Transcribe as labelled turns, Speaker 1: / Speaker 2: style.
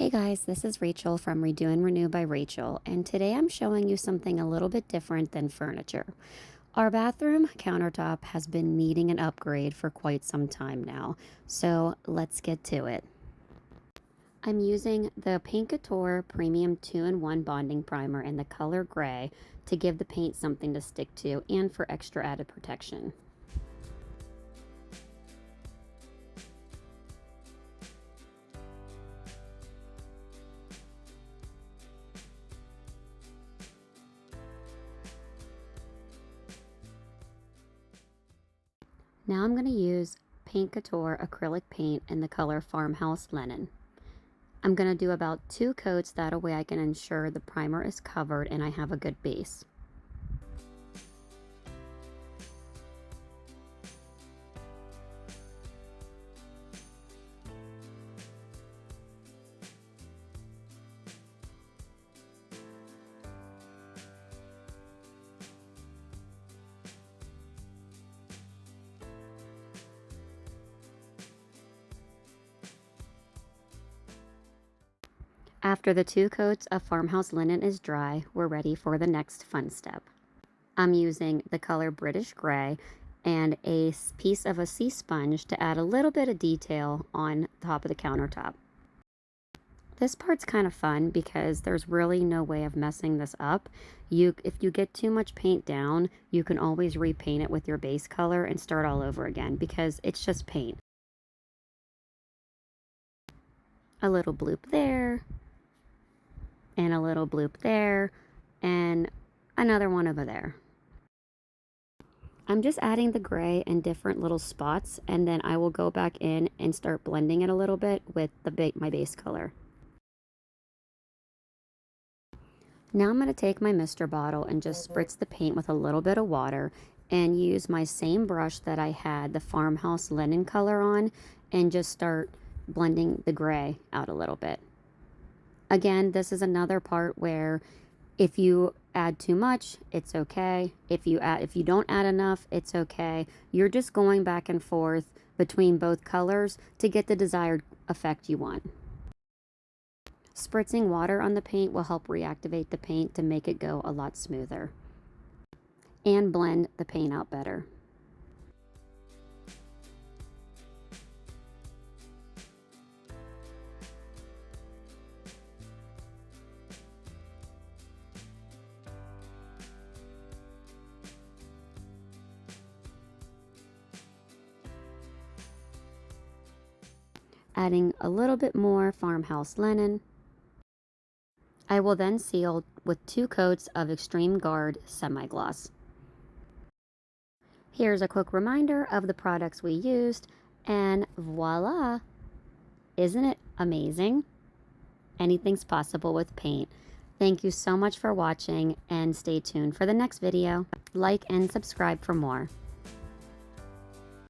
Speaker 1: Hey guys, this is Rachel from Redo and Renew by Rachel, and today I'm showing you something a little bit different than furniture. Our bathroom countertop has been needing an upgrade for quite some time now, so let's get to it. I'm using the Paint Couture Premium 2-in-1 Bonding Primer in the color gray to give the paint something to stick to and for extra added protection. Now I'm going to use Paint Couture acrylic paint in the color Farmhouse Linen. I'm going to do about 2 coats, that way I can ensure the primer is covered and I have a good base. After the 2 coats of Farmhouse Linen is dry, we're ready for the next fun step. I'm using the color British Gray and a piece of a sea sponge to add a little bit of detail on top of the countertop. This part's kind of fun because there's really no way of messing this up. If you get too much paint down, you can always repaint it with your base color and start all over again because it's just paint. A little bloop there, and a little bloop there, and another one over there. I'm just adding the gray in different little spots, and then I will go back in and start blending it a little bit with my base color. Now I'm going to take my mister bottle and just spritz the paint with a little bit of water and use my same brush that I had the Farmhouse Linen color on and just start blending the gray out a little bit. Again, this is another part where if you add too much, it's okay. If you don't add enough, it's okay. You're just going back and forth between both colors to get the desired effect you want. Spritzing water on the paint will help reactivate the paint to make it go a lot smoother and blend the paint out better. Adding a little bit more Farmhouse Linen. I will then seal with 2 coats of Extreme Guard Semi-Gloss. Here's a quick reminder of the products we used, and voila! Isn't it amazing? Anything's possible with paint. Thank you so much for watching, and stay tuned for the next video. Like and subscribe for more.